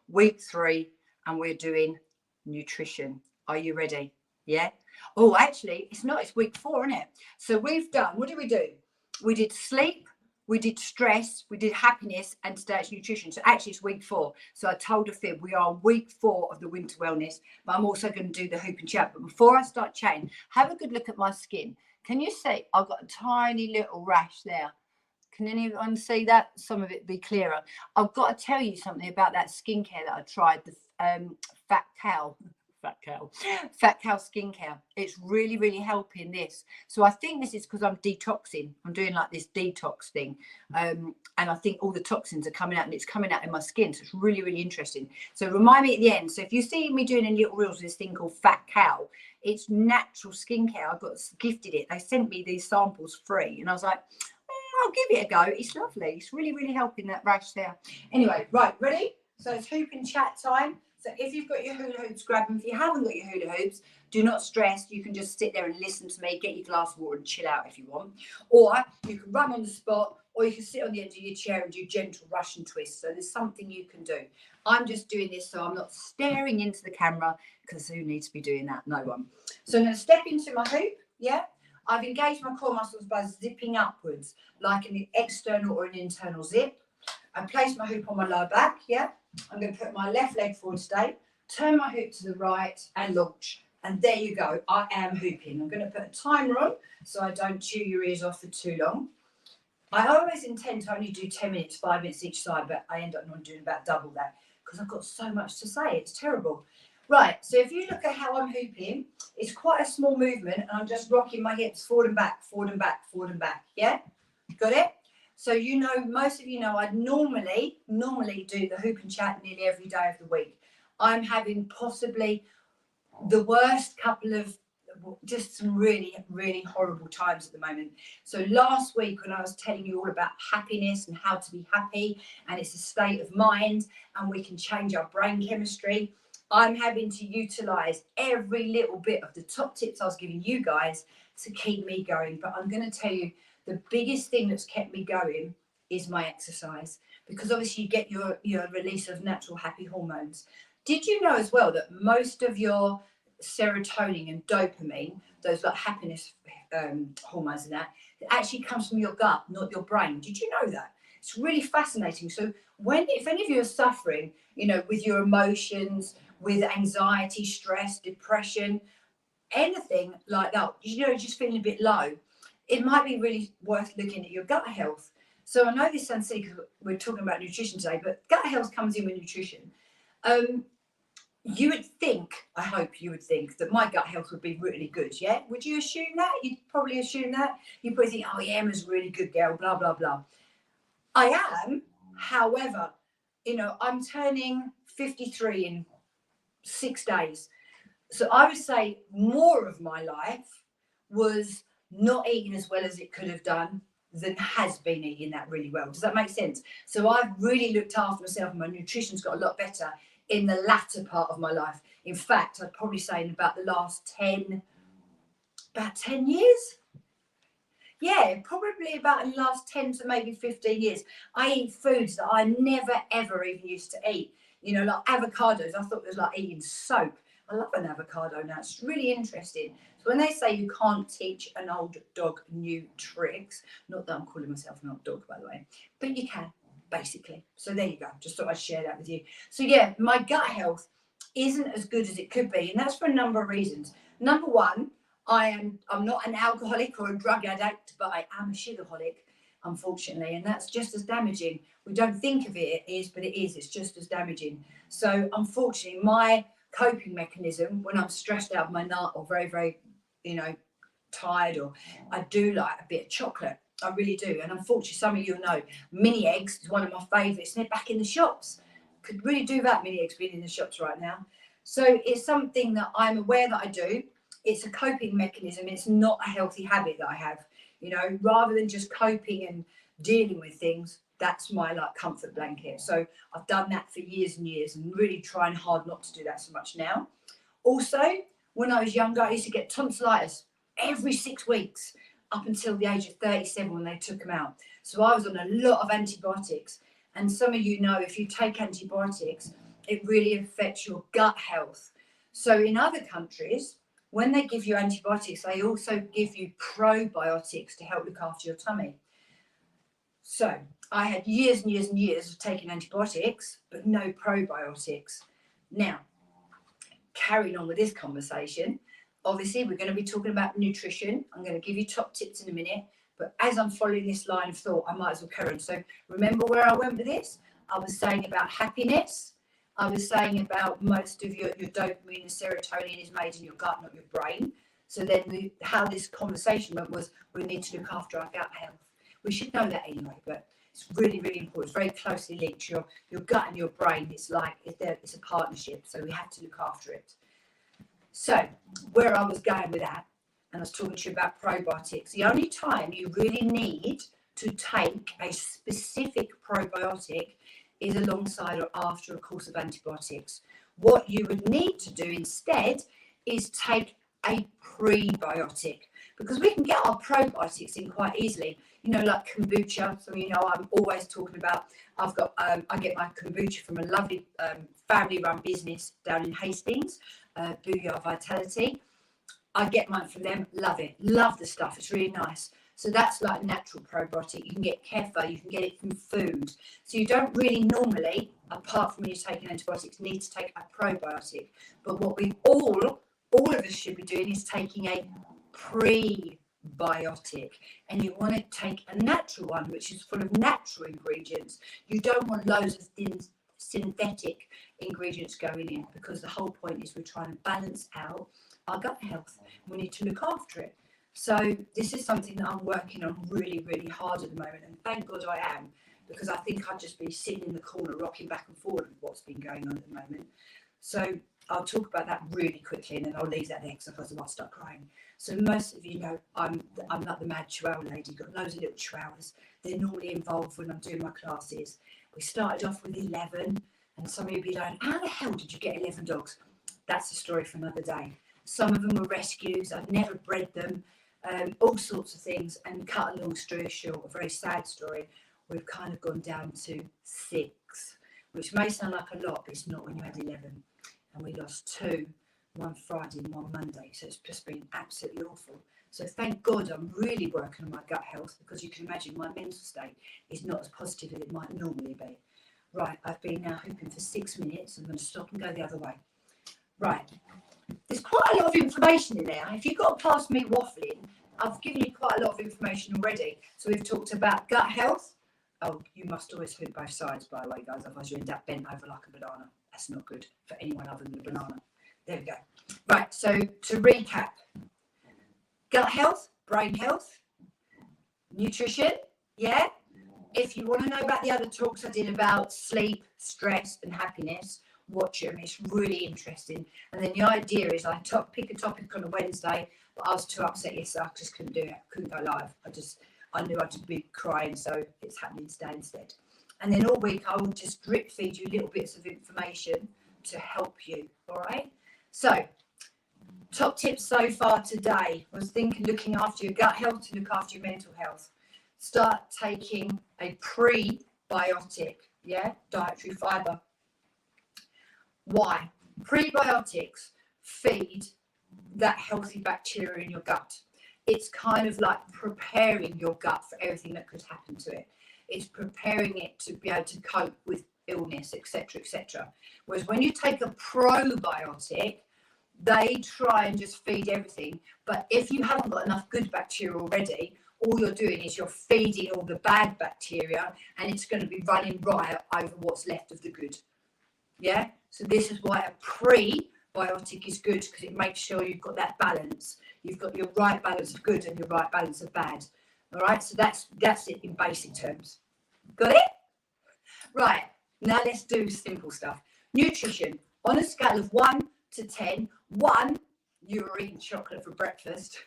week 3, and we're doing nutrition. Are you ready? Yeah. Oh, actually, it's not. It's week 4, isn't it? So we've done, what did we do? We did sleep, we did stress, we did happiness, and today it's nutrition. So actually, it's week 4. So I told a fib. We are on week 4 of the winter wellness, but I'm also going to do the hoop and chat. But before I start chatting, have a good look at my skin. Can you see I've got a tiny little rash there? Can anyone see that? Some of it be clearer. I've got to tell you something about that skincare that I tried, the Fat Cow skincare. It's really, really helping this. So I think this is because I'm detoxing. I'm doing like this detox thing. And I think all the toxins are coming out, and it's coming out in my skin. So it's really, really interesting. So remind me at the end. So if you see me doing any little reels with this thing called Fat Cow, it's natural skincare. I got gifted it. They sent me these samples free. And I was like, I'll give it a go. It's lovely. It's really, really helping that rash there. Anyway, right, ready? So it's hoop and chat time. So if you've got your hula hoops, grab them. If you haven't got your hula hoops, do not stress. You can just sit there and listen to me, get your glass of water and chill out if you want. Or you can run on the spot, or you can sit on the edge of your chair and do gentle Russian twists. So there's something you can do. I'm just doing this so I'm not staring into the camera, because who needs to be doing that? No one. So I'm going to step into my hoop, yeah? I've engaged my core muscles by zipping upwards, like an external or an internal zip. I place my hoop on my lower back, yeah? I'm going to put my left leg forward today, turn my hoop to the right and launch. And there you go. I am hooping. I'm going to put a timer on so I don't chew your ears off for too long. I always intend to only do 10 minutes, 5 minutes each side, but I end up not doing about double that because I've got so much to say. It's terrible. Right, so if you look at how I'm hooping, it's quite a small movement, and I'm just rocking my hips forward and back, forward and back, forward and back, yeah? Got it? So you know, most of you know, I normally do the hoop and chat nearly every day of the week. I'm having possibly the worst couple of, just some really, really horrible times at the moment. So last week when I was telling you all about happiness and how to be happy, and it's a state of mind, and we can change our brain chemistry, I'm having to utilize every little bit of the top tips I was giving you guys to keep me going. But I'm going to tell you, the biggest thing that's kept me going is my exercise, because obviously you get your release of natural happy hormones. Did you know as well that most of your serotonin and dopamine, those like happiness hormones and that, it actually comes from your gut, not your brain? Did you know that? It's really fascinating. So if any of you are suffering, with your emotions, with anxiety, stress, depression, anything like that, just feeling a bit low, it might be really worth looking at your gut health. So I know this sounds silly because we're talking about nutrition today, but gut health comes in with nutrition. You would think, I hope you would think, that my gut health would be really good, yeah? Would you assume that? You'd probably assume that. You'd probably think, oh, yeah, Emma's a really good girl, blah, blah, blah. I am, however, I'm turning 53 in 6 days. So I would say more of my life was not eating as well as it could have done than has been eating that really well. Does that make sense? So I've really looked after myself, and my nutrition's got a lot better in the latter part of my life. In fact, I'd probably say in about the last 10 years. Yeah, probably about in the last 10 to maybe 15 years. I eat foods that I never, ever even used to eat. Like avocados, I thought it was like eating soap. I love an avocado now. It's really interesting. So when they say you can't teach an old dog new tricks, not that I'm calling myself an old dog, by the way, but you can, basically. So there you go. Just thought I'd share that with you. So yeah, my gut health isn't as good as it could be, and that's for a number of reasons. Number one, I'm not an alcoholic or a drug addict, but I am a sugarholic, unfortunately, and that's just as damaging. We don't think of it is, but it is. It's just as damaging. So unfortunately, my coping mechanism when I'm stressed out of my nut or very, very, tired, or I do like a bit of chocolate. I really do. And unfortunately, some of you know, mini eggs is one of my favourites, and they're back in the shops. Could really do that, mini eggs being in the shops right now. So it's something that I'm aware that I do. It's a coping mechanism. It's not a healthy habit that I have. Rather than just coping and dealing with things, that's my comfort blanket. So I've done that for years and years, and really trying hard not to do that so much now. Also, when I was younger, I used to get tonsillitis every 6 weeks up until the age of 37 when they took them out. So I was on a lot of antibiotics. And some of you know, if you take antibiotics, it really affects your gut health. So in other countries, when they give you antibiotics, they also give you probiotics to help look after your tummy. So I had years and years and years of taking antibiotics, but no probiotics. Now, carrying on with this conversation, obviously we're going to be talking about nutrition. I'm going to give you top tips in a minute, but as I'm following this line of thought, I might as well carry on. So remember where I went with this? I was saying about happiness. I was saying about most of your dopamine and serotonin is made in your gut, not your brain. So then how this conversation went was we need to look after our gut health. We should know that anyway, but it's really, really important. It's very closely linked. Your gut and your brain, it's a partnership. So we have to look after it. So where I was going with that, and I was talking to you about probiotics, the only time you really need to take a specific probiotic is alongside or after a course of antibiotics. What you would need to do instead is take a prebiotic, because we can get our probiotics in quite easily. You know, like kombucha. So you know, I'm always talking about. I've got I get my kombucha from a lovely family-run business down in Hastings, Booyah Vitality. I get mine from them. Love it. Love the stuff. It's really nice. So that's like natural probiotic. You can get kefir. You can get it from food. So you don't really normally, apart from when you're taking antibiotics, need to take a probiotic. But what we all of us should be doing is taking a prebiotic, and you want to take a natural one, which is full of natural ingredients. You don't want loads of synthetic ingredients going in, because the whole point is we're trying to balance out our gut health. We need to look after it. So this is something that I'm working on really, really hard at the moment, and thank God I am, because I think I'd just be sitting in the corner rocking back and forward with what's been going on at the moment. So I'll talk about that really quickly, and then I'll leave that there because otherwise I might start crying. So most of you know I'm like the mad chihuahua lady. Got loads of little chihuahuas. They're normally involved when I'm doing my classes. We started off with 11, and some of you will be like, how the hell did you get 11 dogs? That's a story for another day. Some of them were rescues. I've never bred them. All sorts of things. And cut a long story short, a very sad story, we've kind of gone down to 6, which may sound like a lot, but it's not when you had 11. And we lost 2, one Friday and one Monday. So it's just been absolutely awful. So thank God I'm really working on my gut health, because you can imagine my mental state is not as positive as it might normally be. Right, I've been now hooping for 6 minutes. I'm going to stop and go the other way. Right, there's quite a lot of information in there. If you've got past me waffling, I've given you quite a lot of information already. So we've talked about gut health. Oh, you must always hoop both sides, by the way, guys, otherwise you end up bent over like a banana. That's not good for anyone other than a banana. There we go. Right, so to recap, gut health, brain health, nutrition, yeah? If you want to know about the other talks I did about sleep, stress and happiness, watch them. It's really interesting. And then the idea is I pick a topic on a Wednesday, but I was too upset yesterday. I just couldn't do it. Couldn't go live. I knew I'd be crying, so it's happening today instead. And then all week I will just drip feed you little bits of information to help you. All right. So top tips so far today was looking after your gut health to look after your mental health. Start taking a prebiotic, dietary fiber. Why? Prebiotics feed that healthy bacteria in your gut. It's kind of like preparing your gut for everything that could happen to it. It's preparing it to be able to cope with illness, etc., etc. Whereas when you take a probiotic, they try and just feed everything. But if you haven't got enough good bacteria already, all you're doing is you're feeding all the bad bacteria, and it's going to be running riot over what's left of the good. Yeah? So this is why a prebiotic is good, because it makes sure you've got that balance. You've got your right balance of good and your right balance of bad. All right? So that's it in basic terms. Got it? Right. Now let's do simple stuff. Nutrition. On a scale of 1 to 10, 1, you were eating chocolate for breakfast.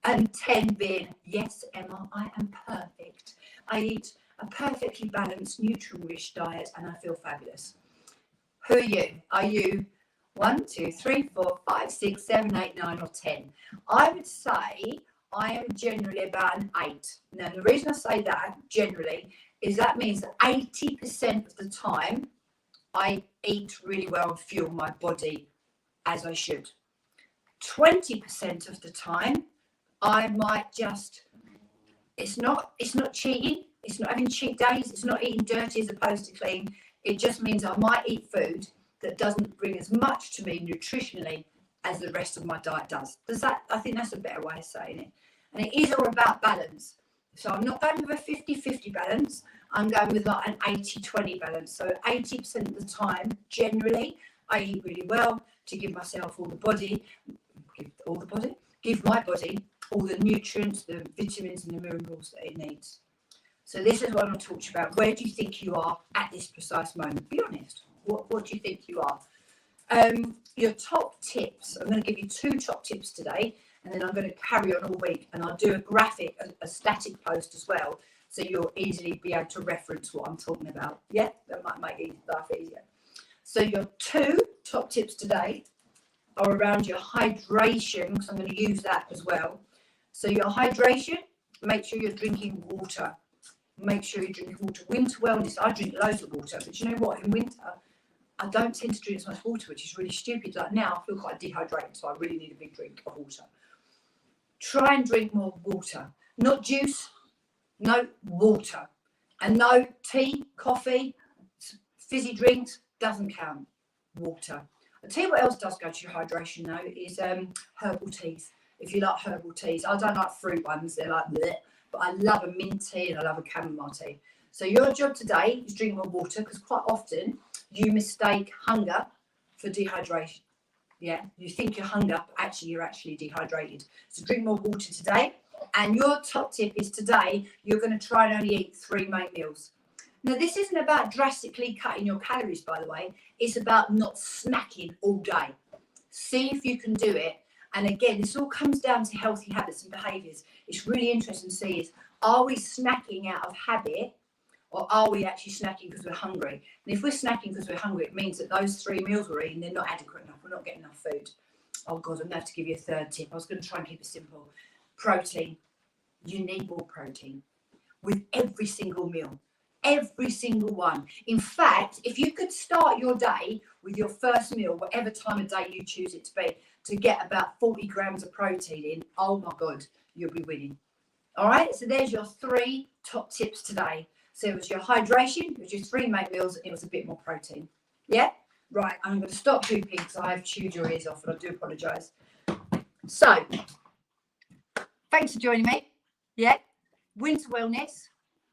And 10 being, yes, Emma, I am perfect. I eat a perfectly balanced, nutrient-rich diet, and I feel fabulous. Who are you? Are you 1, 2, 3, 4, 5, 6, 7, 8, 9, or 10? I would say I am generally about an 8. Now, the reason I say that, generally, is that means that 80% of the time, I eat really well and fuel my body as I should. 20% of the time, I might just, it's not cheating. It's not having cheat days. It's not eating dirty as opposed to clean. It just means I might eat food that doesn't bring as much to me nutritionally as the rest of my diet does. I think that's a better way of saying it. And it is all about balance. So I'm not going with a 50-50 balance. I'm going with like an 80-20 balance. So 80% of the time, generally, I eat really well to give myself give my body all the nutrients, the vitamins and the minerals that it needs. So this is what I'm going to talk to you about. Where do you think you are at this precise moment? Be honest. What do you think you are? Your top tips. I'm going to give you 2 top tips today, and then I'm going to carry on all week, and I'll do a graphic, a static post as well, so you'll easily be able to reference what I'm talking about. Yeah, that might make life easier. So your 2 top tips today are around your hydration, because I'm going to use that as well. So your hydration, make sure you're drinking water. Make sure you're drinking water. Winter wellness, I drink loads of water, but you know what? In winter, I don't tend to drink as much water, which is really stupid. Like now, I feel quite dehydrated, so I really need a big drink of water. Try and drink more water. Not juice, no, water. And no tea, coffee, fizzy drinks, doesn't count. Water. I'll tell you what else does go to your hydration though, is herbal teas. If you like herbal teas, I don't like fruit ones, they're like bleh, but I love a mint tea and I love a chamomile tea. So your job today is drink more water, because quite often you mistake hunger for dehydration. Yeah, you think you're hunger, but actually you're actually dehydrated. So drink more water today. And your top tip is today, you're going to try and only eat 3 main meals. Now, this isn't about drastically cutting your calories, by the way. It's about not snacking all day. See if you can do it. And again, this all comes down to healthy habits and behaviours. It's really interesting to see is, are we snacking out of habit, or are we actually snacking because we're hungry? And if we're snacking because we're hungry, it means that those 3 meals we're eating, they're not adequate enough. We're not getting enough food. Oh, God, I'm going to have to give you a 3rd tip. I was going to try and keep it simple. Protein. You need more protein with every single meal. Every single one. In fact, if you could start your day with your first meal, whatever time of day you choose it to be, to get about 40 grams of protein in, oh my God, you'll be winning. All right, so there's your 3 top tips today. So it was your hydration, it was your 3 main meals, and it was a bit more protein. Yeah? Right, I'm going to stop hooping because I have chewed your ears off, and I do apologise. So, thanks for joining me. Yeah? Winter wellness.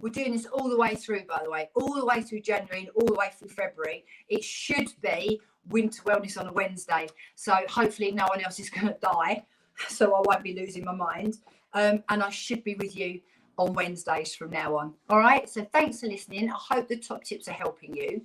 We're doing this all the way through, by the way, all the way through January and all the way through February. It should be winter wellness on a Wednesday. So hopefully no one else is going to die. So I won't be losing my mind. And I should be with you on Wednesdays from now on. All right. So thanks for listening. I hope the top tips are helping you.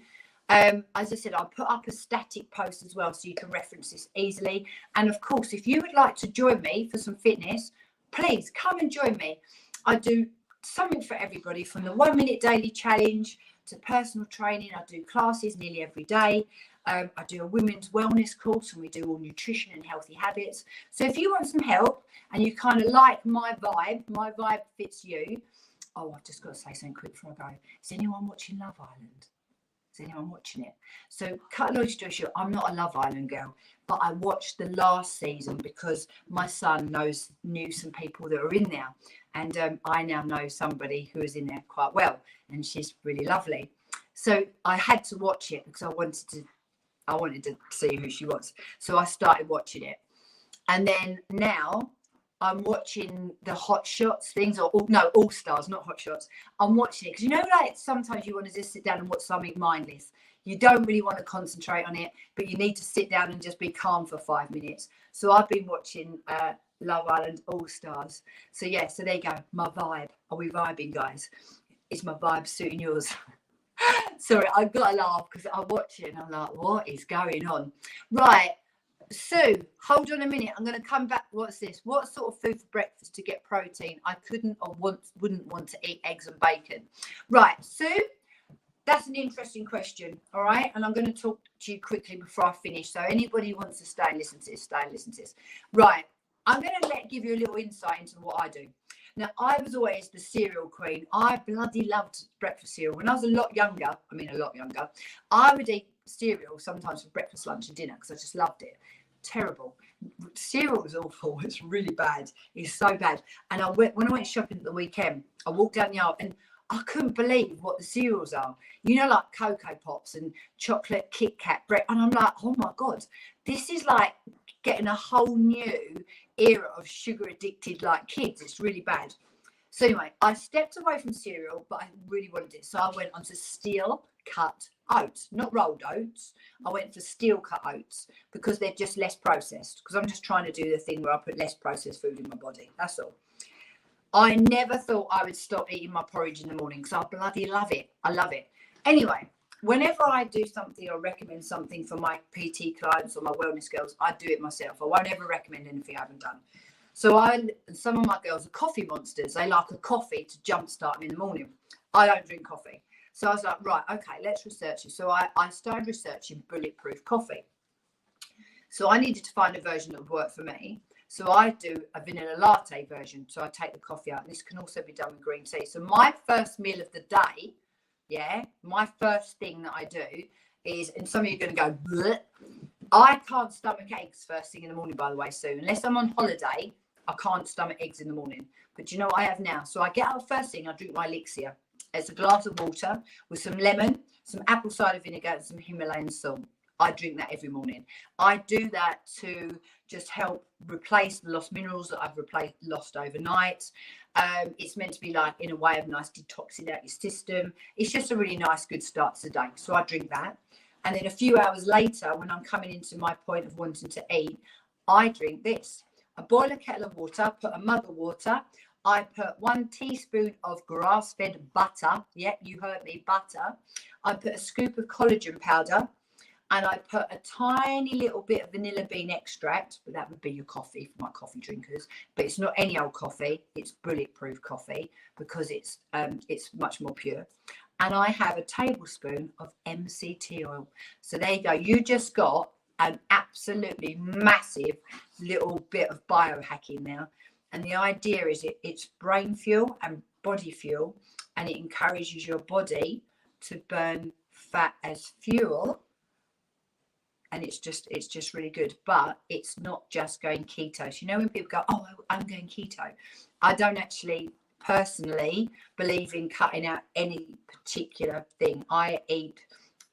As I said, I'll put up a static post as well so you can reference this easily. And of course, if you would like to join me for some fitness, please come and join me. I do something for everybody, from the 1 minute daily challenge to personal training. I do classes nearly every day. I do a women's wellness course, and we do all nutrition and healthy habits. So if you want some help and you kind of like my vibe fits you. Oh, I've just got to say something quick before I go. Is anyone watching Love Island? Is anyone watching it? So cut a long story short, I'm not a Love Island girl, but I watched the last season because my son knew some people that are in there. And I now know somebody who is in there quite well, and she's really lovely. So I had to watch it because I wanted to see who she was. So I started watching it. And then now I'm watching the Hot Shots things, All Stars, not Hot Shots. I'm watching it because, you know, like sometimes you want to just sit down and watch something mindless. You don't really want to concentrate on it, but you need to sit down and just be calm for 5 minutes. So I've been watching Love Island All Stars. So yeah, so there you go. My vibe. Are we vibing, guys? Is my vibe suiting yours? Sorry, I got to laugh because I watch it and I'm like, what is going on? Right. Sue, hold on a minute. I'm going to come back. What's this? What sort of food for breakfast to get protein? I couldn't or wouldn't want to eat eggs and bacon. Right, Sue, that's an interesting question. All right. And I'm going to talk to you quickly before I finish. So anybody who wants to stay and listen to this, stay and listen to this. Right. I'm going to give you a little insight into what I do. Now, I was always the cereal queen. I bloody loved breakfast cereal. When I was a lot younger, I would eat cereal sometimes for breakfast, lunch and dinner because I just loved it. Terrible. Cereal is awful. It's really bad. It's so bad. And when I went shopping at the weekend, I walked down the aisle and I couldn't believe what the cereals are. You know, like Cocoa Pops and chocolate Kit Kat bread. And I'm like, oh my God, this is like getting a whole new era of sugar addicted like kids. It's really bad. So anyway, I stepped away from cereal, but I really wanted it. So I went onto steel cut oats, not rolled oats. I went for steel cut oats because they're just less processed. Because I'm just trying to do the thing where I put less processed food in my body. That's all. I never thought I would stop eating my porridge in the morning because I bloody love it. I love it. Anyway, whenever I do something or recommend something for my PT clients or my wellness girls, I do it myself. I won't ever recommend anything I haven't done. So some of my girls are coffee monsters. They like a coffee to jumpstart them in the morning. I don't drink coffee. So I was like, right, okay, let's research it. So I started researching bulletproof coffee. So I needed to find a version that would work for me. So I do a vanilla latte version. So I take the coffee out. This can also be done with green tea. So my first meal of the day, my first thing that I do is, and some of you are going to go, bleh. I can't stomach eggs first thing in the morning, by the way, Sue. Unless I'm on holiday, I can't stomach eggs in the morning. But you know what I have now? So I get up first thing, I drink my elixir. It's a glass of water with some lemon, some apple cider vinegar, and some Himalayan salt. I drink that every morning. I do that to just help replace the lost minerals that I've lost overnight. It's meant to be like, in a way, of nice detoxing out your system. It's just a really nice, good start to the day. So I drink that. And then a few hours later, when I'm coming into my point of wanting to eat, I drink this. I boil a kettle of water, put a mug of water. I put 1 teaspoon of grass-fed butter. Yep, you heard me, butter. I put a scoop of collagen powder. And I put a tiny little bit of vanilla bean extract, but that would be your coffee for my coffee drinkers. But it's not any old coffee. It's bulletproof coffee because it's much more pure. And I have a tablespoon of MCT oil. So there you go. You just got an absolutely massive little bit of biohacking now. And the idea is it's brain fuel and body fuel, and it encourages your body to burn fat as fuel. And it's just really good. But it's not just going keto. So, you know, when people go, oh, I'm going keto, I don't actually personally believe in cutting out any particular thing. I eat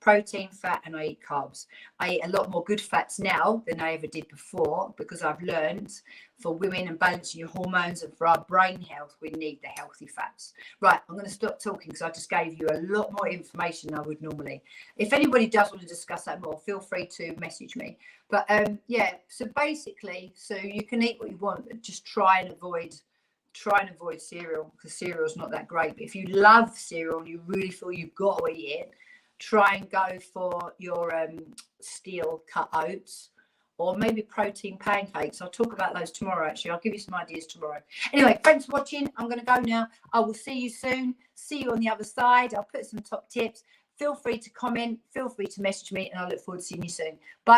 protein, fat, and I eat carbs. I eat a lot more good fats now than I ever did before because I've learned for women and balancing your hormones and for our brain health, we need the healthy fats. Right, I'm going to stop talking because I just gave you a lot more information than I would normally. If anybody does want to discuss that more, feel free to message me. But so basically, so you can eat what you want, but just try and avoid cereal because cereal is not that great. But if you love cereal and you really feel you've got to eat it, try and go for your steel cut oats or maybe protein pancakes. I'll talk about those tomorrow, actually. I'll give you some ideas tomorrow. Anyway, thanks for watching. I'm going to go now. I will see you soon. See you on the other side. I'll put some top tips. Feel free to comment. Feel free to message me, and I look forward to seeing you soon. Bye.